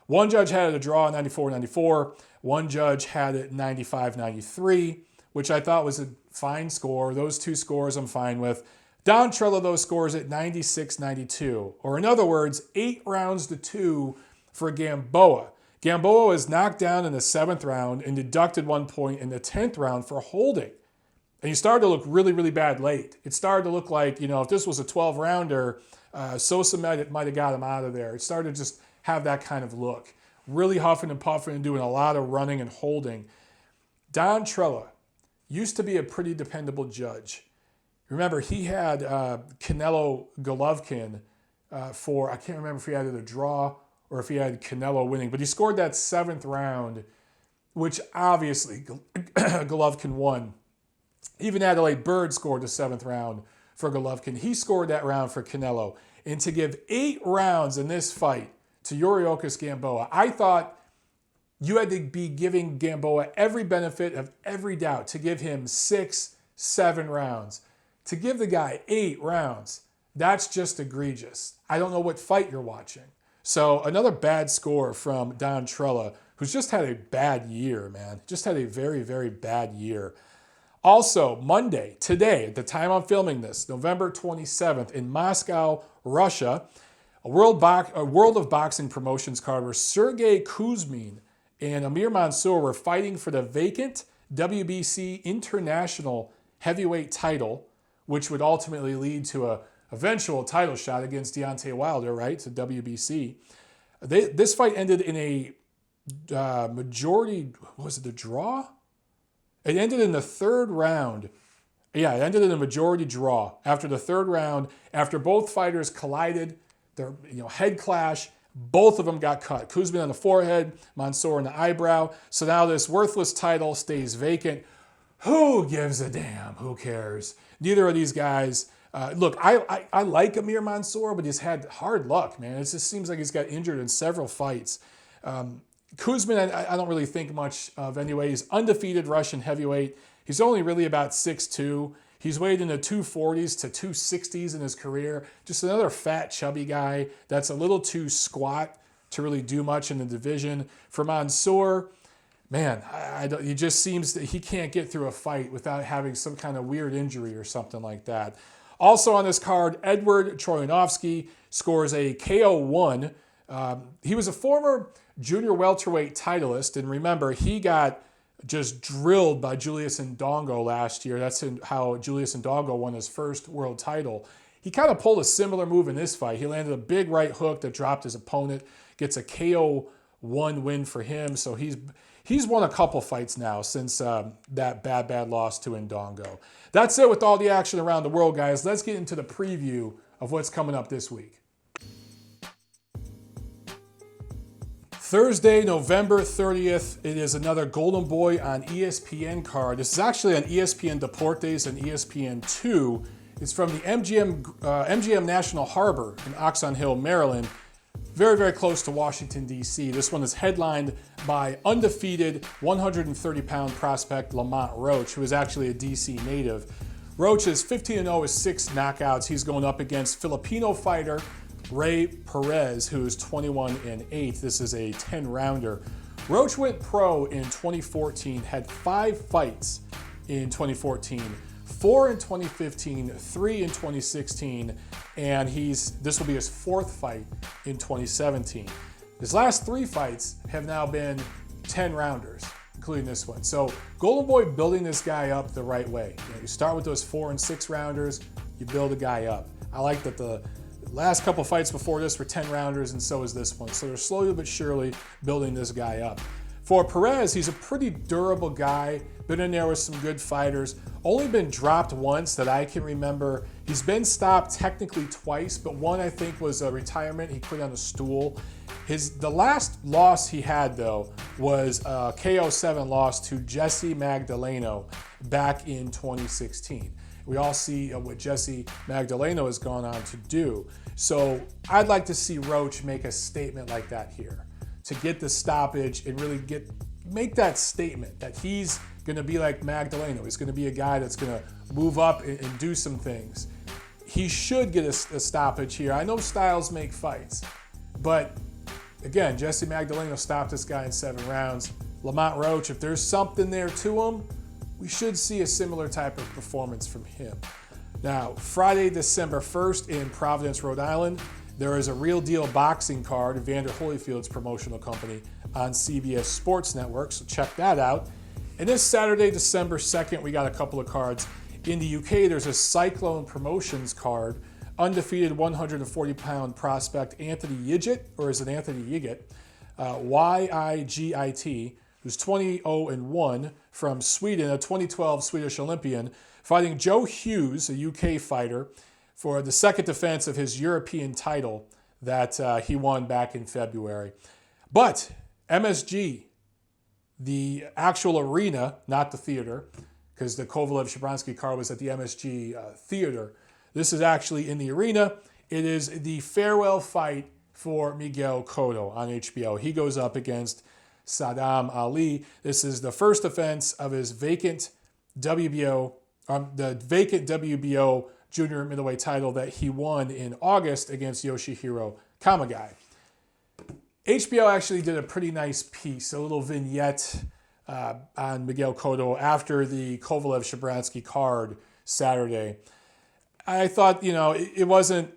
One judge had it a draw 94-94. One judge had it 95-93, which I thought was a fine score. Those two scores I'm fine with. Don Trello, those scores at 96-92. Or in other words, 8 rounds to 2 for Gamboa. Gamboa was knocked down in the 7th round and deducted 1 point in the 10th round for holding. And he started to look really, really bad late. It started to look like, if this was a 12-rounder, Sosa might have got him out of there. It started to just have that kind of look. Really huffing and puffing and doing a lot of running and holding. Don Trella used to be a pretty dependable judge. Remember, he had Canelo Golovkin for, I can't remember if he had it a draw or if he had Canelo winning, but he scored that 7th round, which obviously Golovkin won. Even Adelaide Bird scored the 7th round for Golovkin. He scored that round for Canelo. And to give 8 rounds in this fight to Yuriorkis Gamboa, I thought you had to be giving Gamboa every benefit of every doubt to give him 6, 7 rounds. To give the guy 8 rounds, that's just egregious. I don't know what fight you're watching. So another bad score from Don Trella, who's just had a bad year, man. Just had a very, very bad year. Also, Monday, today, at the time I'm filming this, November 27th, in Moscow, Russia, a World of Boxing Promotions card where Sergey Kuzmin and Amir Mansour were fighting for the vacant WBC International Heavyweight title, which would ultimately lead to a eventual title shot against Deontay Wilder, right? So WBC. This fight ended in a majority, was it a draw? It ended in the 3rd round. Yeah, it ended in a majority draw. After the 3rd round, after both fighters collided, their head clash, both of them got cut. Kuzmin on the forehead, Mansour on the eyebrow. So now this worthless title stays vacant. Who gives a damn? Who cares? Neither of these guys. Look, I like Amir Mansour, but he's had hard luck, man. It just seems like he's got injured in several fights. Kuzmin, I don't really think much of anyway. He's undefeated Russian heavyweight. He's only really about 6'2". He's weighed in the 240s to 260s in his career. Just another fat, chubby guy that's a little too squat to really do much in the division. For Mansour, man, he just seems that he can't get through a fight without having some kind of weird injury or something like that. Also on this card, Edward Troyanovsky scores a KO1. He was a former junior welterweight titleist, and remember, he got just drilled by Julius Ndongo last year. That's how Julius Ndongo won his first world title. He kind of pulled a similar move in this fight. He landed a big right hook that dropped his opponent, gets a KO1 win for him. So he's won a couple fights now since that bad loss to Ndongo. That's it with all the action around the world, guys. Let's get into the preview of what's coming up this week. Thursday, November 30th, it is another Golden Boy on ESPN card. This is actually on ESPN Deportes and ESPN2. It's from the MGM National Harbor in Oxon Hill, Maryland. Very, very close to Washington, D.C. This one is headlined by undefeated 130-pound prospect Lamont Roach, who is actually a D.C. native. Roach is 15-0 with 6 knockouts. He's going up against Filipino fighter Ray Perez, who is 21-8. This is a 10-rounder. Roach went pro in 2014, had 5 fights in 2014, 4 in 2015, 3 in 2016, and this will be his 4th fight in 2017. His last 3 fights have now been 10-rounders, including this one. So Golden Boy building this guy up the right way. You start with those 4 and 6 rounders, you build a guy up. I like that the last couple fights before this were 10-rounders, and so is this one. So they're slowly but surely building this guy up. For Perez, he's a pretty durable guy, been in there with some good fighters, only been dropped once that I can remember. He's been stopped technically twice, but one I think was a retirement. He quit on a stool. The last loss he had, though, was a KO7 loss to Jesse Magdaleno back in 2016. We all see what Jesse Magdaleno has gone on to do. So I'd like to see Roach make a statement like that here, to get the stoppage and really make that statement that he's going to be like Magdaleno. He's going to be a guy that's going to move up and do some things. He should get a stoppage here. I know styles make fights, but again, Jesse Magdaleno stopped this guy in 7 rounds. Lamont Roach, if there's something there to him, we should see a similar type of performance from him. Now, Friday, December 1st in Providence, Rhode Island, there is a Real Deal boxing card, Evander Holyfield's promotional company, on CBS Sports Network, so check that out. And this Saturday, December 2nd, we got a couple of cards. In the UK, there's a Cyclone Promotions card, undefeated 140-pound prospect Anthony Yigit, or is it Anthony Yigit? Y-I-G-I-T, who's 20-0-1 from Sweden, a 2012 Swedish Olympian, fighting Joe Hughes, a UK fighter, for the second defense of his European title that he won back in February. But MSG, the actual arena, not the theater, because the Kovalev-Shabransky card was at the MSG theater. This is actually in the arena. It is the farewell fight for Miguel Cotto on HBO. He goes up against Sadam Ali. This is the first defense of his vacant WBO junior middleweight title that he won in August against Yoshihiro Kamagai. HBO actually did a pretty nice piece, a little vignette on Miguel Cotto after the Kovalev-Shabransky card Saturday. I thought, it wasn't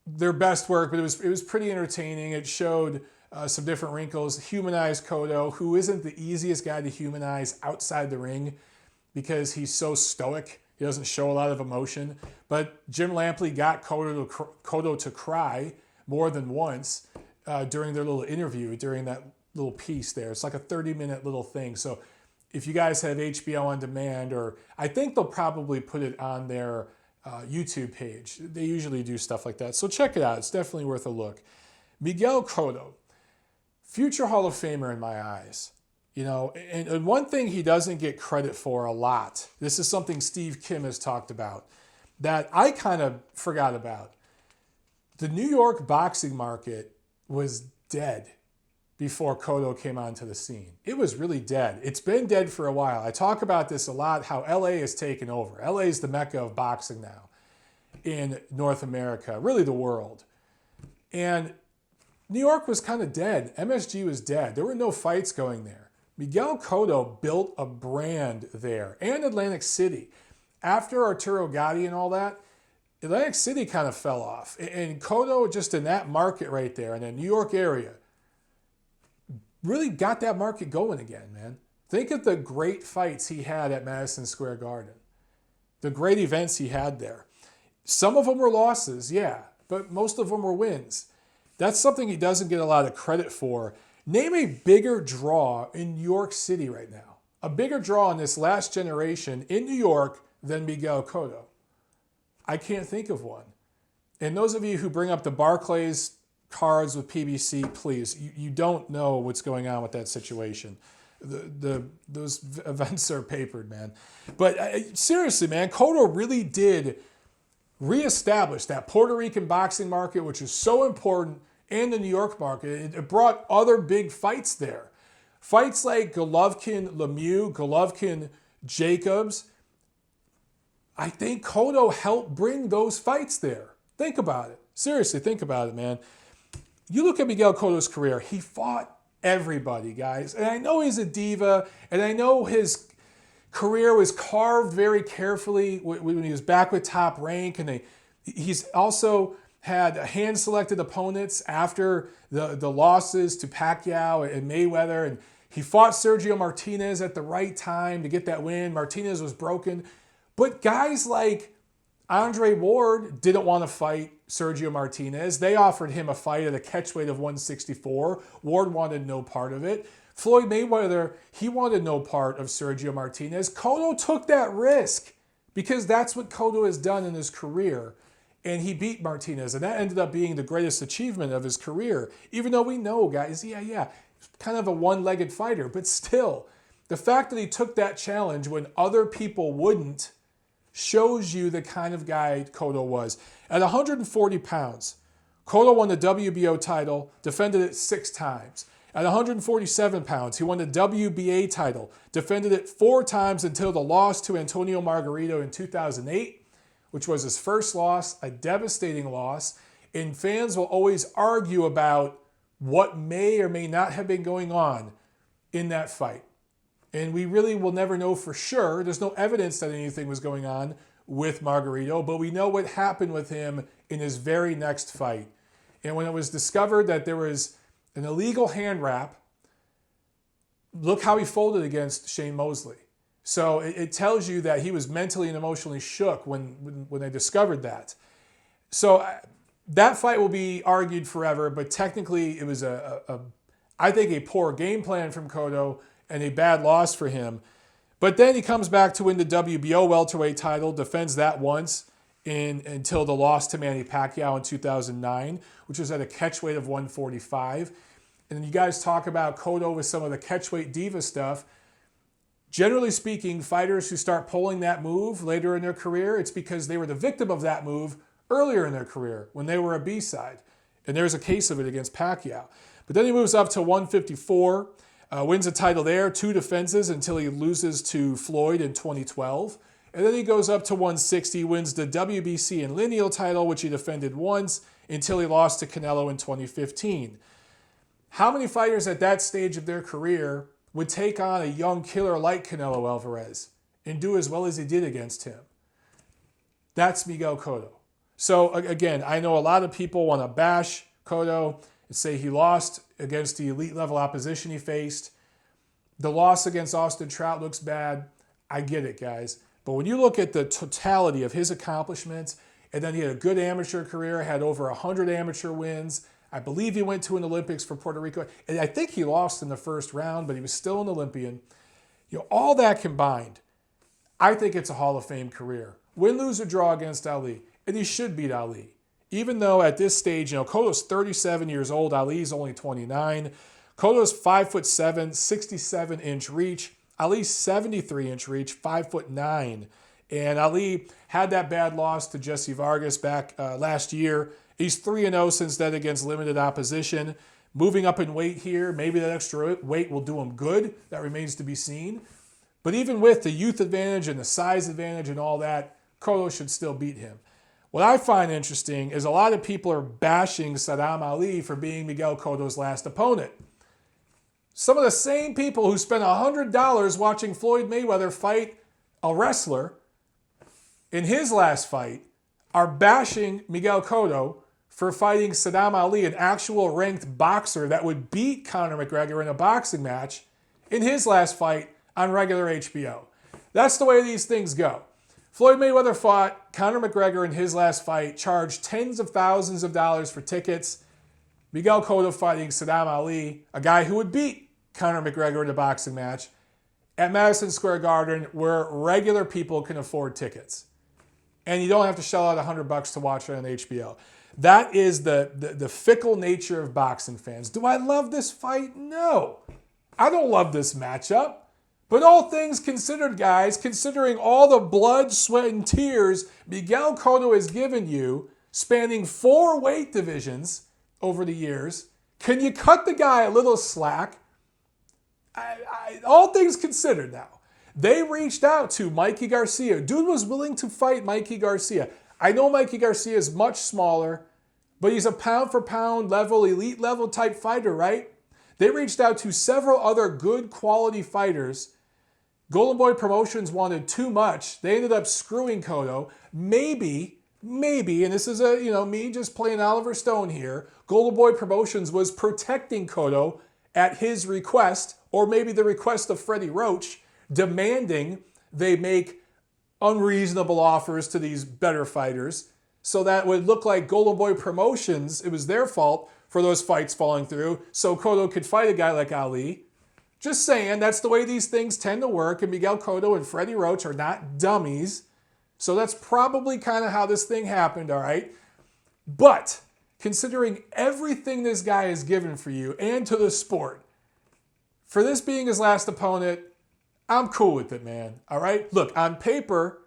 their best work, but it was pretty entertaining. It showed some different wrinkles, humanized Cotto, who isn't the easiest guy to humanize outside the ring because he's so stoic. He doesn't show a lot of emotion. But Jim Lampley got Cotto to cry more than once during their little interview, during that little piece there. It's like a 30-minute little thing. So if you guys have HBO on demand, or I think they'll probably put it on their YouTube page. They usually do stuff like that. So check it out. It's definitely worth a look. Miguel Cotto, future Hall of Famer in my eyes. And one thing he doesn't get credit for a lot, this is something Steve Kim has talked about, that I kind of forgot about. The New York boxing market was dead before Cotto came onto the scene. It was really dead. It's been dead for a while. I talk about this a lot, how LA has taken over. LA is the mecca of boxing now in North America, really the world. And New York was kind of dead. MSG was dead. There were no fights going there. Miguel Cotto built a brand there, and Atlantic City. After Arturo Gatti and all that, Atlantic City kind of fell off. And Cotto, just in that market right there, in the New York area, really got that market going again, man. Think of the great fights he had at Madison Square Garden. The great events he had there. Some of them were losses, yeah, but most of them were wins. That's something he doesn't get a lot of credit for. Name a bigger draw in New York City right now. A bigger draw in this last generation in New York than Miguel Cotto. I can't think of one. And those of you who bring up the Barclays cards with PBC, please, you don't know what's going on with that situation. Those events are papered, man. But seriously, man, Cotto really did reestablish that Puerto Rican boxing market, which is so important, and the New York market. It brought other big fights there. Fights like Golovkin-Lemieux, Golovkin-Jacobs. I think Cotto helped bring those fights there. Think about it. Seriously, think about it, man. You look at Miguel Cotto's career, he fought everybody, guys. And I know he's a diva, and I know his career was carved very carefully when he was back with Top Rank, and he's also had hand-selected opponents after the losses to Pacquiao and Mayweather, and he fought Sergio Martinez at the right time to get that win. Martinez was broken. But guys like Andre Ward didn't want to fight Sergio Martinez. They offered him a fight at a catchweight of 164. Ward wanted no part of it. Floyd Mayweather, he wanted no part of Sergio Martinez. Cotto took that risk because that's what Cotto has done in his career. And he beat Martinez, and that ended up being the greatest achievement of his career. Even though we know, guys, yeah, kind of a one-legged fighter, but still, the fact that he took that challenge when other people wouldn't shows you the kind of guy Cotto was. At 140 pounds, Cotto won the WBO title, defended it 6 times. At 147 pounds, he won the WBA title, defended it 4 times until the loss to Antonio Margarito in 2008, which was his first loss, a devastating loss. And fans will always argue about what may or may not have been going on in that fight. And we really will never know for sure. There's no evidence that anything was going on with Margarito, but we know what happened with him in his very next fight. And when it was discovered that there was an illegal hand wrap, look how he folded against Shane Mosley. So it tells you that he was mentally and emotionally shook when they discovered that. So that fight will be argued forever, but technically it was I think a poor game plan from Cotto and a bad loss for him. But then he comes back to win the WBO welterweight title, defends that once until the loss to Manny Pacquiao in 2009, which was at a catchweight of 145. And then you guys talk about Cotto with some of the catchweight diva stuff. Generally speaking, fighters who start pulling that move later in their career, it's because they were the victim of that move earlier in their career when they were a B-side. And there's a case of it against Pacquiao. But then he moves up to 154, wins a title there, 2 defenses until he loses to Floyd in 2012. And then he goes up to 160, wins the WBC and lineal title, which he defended once, until he lost to Canelo in 2015. How many fighters at that stage of their career would take on a young killer like Canelo Alvarez and do as well as he did against him? That's Miguel Cotto. So again, I know a lot of people want to bash Cotto and say he lost against the elite level opposition he faced. The loss against Austin Trout looks bad. I get it, guys. But when you look at the totality of his accomplishments, and then he had a good amateur career, had over 100 amateur wins. I believe he went to an Olympics for Puerto Rico. And I think he lost in the first round, but he was still an Olympian. You know, all that combined, I think it's a Hall of Fame career. Win, lose, or draw against Ali. And he should beat Ali. Even though at this stage, you know, Cotto's 37 years old, Ali's only 29. Cotto's 5'7", 67-inch reach. Ali's 73-inch reach, 5'9". And Ali had that bad loss to Jesse Vargas back last year. He's 3-0 since then against limited opposition. Moving up in weight here, maybe that extra weight will do him good. That remains to be seen. But even with the youth advantage and the size advantage and all that, Cotto should still beat him. What I find interesting is a lot of people are bashing Sadam Ali for being Miguel Cotto's last opponent. Some of the same people who spent $100 watching Floyd Mayweather fight a wrestler in his last fight are bashing Miguel Cotto for fighting Sadam Ali, an actual ranked boxer that would beat Conor McGregor in a boxing match in his last fight on regular HBO. That's the way these things go. Floyd Mayweather fought Conor McGregor in his last fight, charged tens of thousands of dollars for tickets. Miguel Cotto fighting Sadam Ali, a guy who would beat Conor McGregor in a boxing match at Madison Square Garden where regular people can afford tickets. And you don't have to shell out $100 to watch it on HBO. That is the fickle nature of boxing fans. Do I love this fight? No. I don't love this matchup. But all things considered, guys, considering all the blood, sweat, and tears Miguel Cotto has given you, spanning 4 weight divisions over the years, can you cut the guy a little slack? All things considered now. They reached out to Mikey Garcia. Dude was willing to fight Mikey Garcia. I know Mikey Garcia is much smaller, but he's a pound-for-pound level, elite level type fighter, right? They reached out to several other good quality fighters. Golden Boy Promotions wanted too much. They ended up screwing Cotto. Maybe, and this is me just playing Oliver Stone here, Golden Boy Promotions was protecting Cotto at his request, or maybe the request of Freddie Roach, demanding they make unreasonable offers to these better fighters so that would look like Golden Boy Promotions, it was their fault for those fights falling through, so Cotto could fight a guy like Ali. Just saying, that's the way these things tend to work, and Miguel Cotto and Freddie Roach are not dummies. So that's probably kind of how this thing happened, all right? But considering everything this guy has given for you and to the sport, for this being his last opponent, I'm cool with it, man, all right? Look, on paper,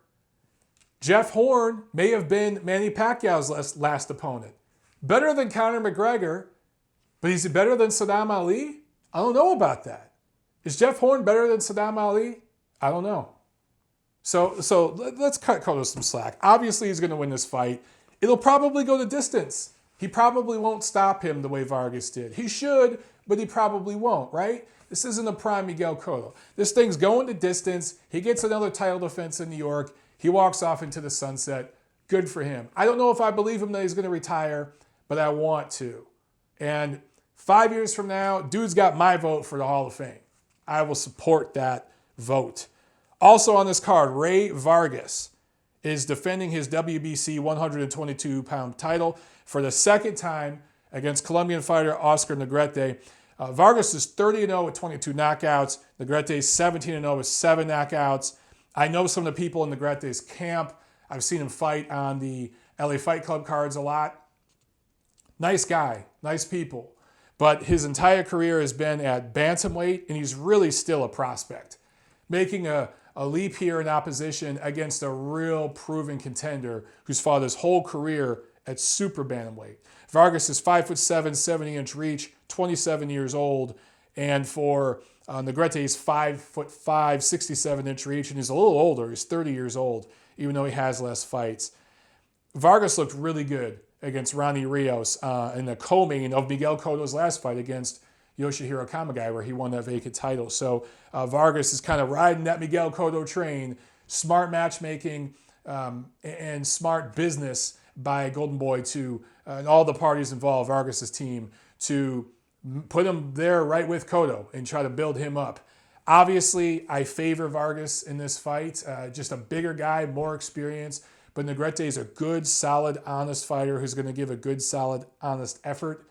Jeff Horn may have been Manny Pacquiao's last opponent. Better than Conor McGregor, but is he better than Sadam Ali? I don't know about that. Is Jeff Horn better than Sadam Ali? I don't know. So let's cut Cotto some slack. Obviously, he's going to win this fight. It'll probably go the distance. He probably won't stop him the way Vargas did. He should, but he probably won't, right? This isn't a prime Miguel Cotto. This thing's going the distance. He gets another title defense in New York. He walks off into the sunset. Good for him. I don't know if I believe him that he's going to retire, but I want to. And 5 years from now, dude's got my vote for the Hall of Fame. I will support that vote. Also on this card, Ray Vargas is defending his WBC 122-pound title for the second time against Colombian fighter Oscar Negrete. Vargas is 30-0 with 22 knockouts. Negrete is 17-0 with 7 knockouts. I know some of the people in Negrete's camp. I've seen him fight on the LA Fight Club cards a lot. Nice guy, nice people. But his entire career has been at bantamweight, and he's really still a prospect. Making a leap here in opposition against a real proven contender who's fought his whole career at super bantamweight. Vargas is 5'7", 70-inch reach, 27 years old, and for Negrete, he's 5'5", 67-inch reach, and he's a little older. He's 30 years old, even though he has less fights. Vargas looked really good against Ronnie Rios in the co-main of Miguel Cotto's last fight against Yoshihiro Kamagai, where he won that vacant title. So Vargas is kind of riding that Miguel Cotto train. Smart matchmaking and smart business by Golden Boy and all the parties involved, Vargas' team, to put him there right with Cotto and try to build him up. Obviously, I favor Vargas in this fight. Just a bigger guy, more experience. But Negrete is a good, solid, honest fighter who's going to give a good, solid, honest effort.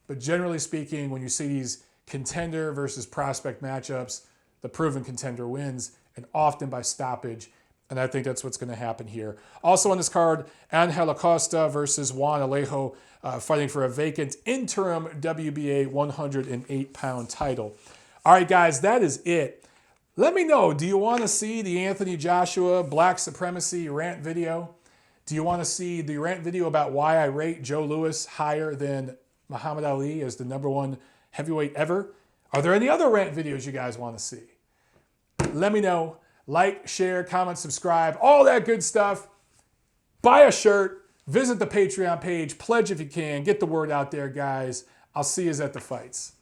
But generally speaking, when you see these contender versus prospect matchups, the proven contender wins, and often by stoppage. And I think that's what's going to happen here. Also on this card, Angel Acosta versus Juan Alejo, fighting for a vacant interim WBA 108-pound title. All right, guys, that is it. Let me know, do you want to see the Anthony Joshua Black Supremacy rant video? Do you want to see the rant video about why I rate Joe Louis higher than Muhammad Ali as the #1 heavyweight ever? Are there any other rant videos you guys want to see? Let me know. Like, share, comment, subscribe, all that good stuff. Buy a shirt. Visit the Patreon page. Pledge if you can. Get the word out there, guys. I'll see you at the fights.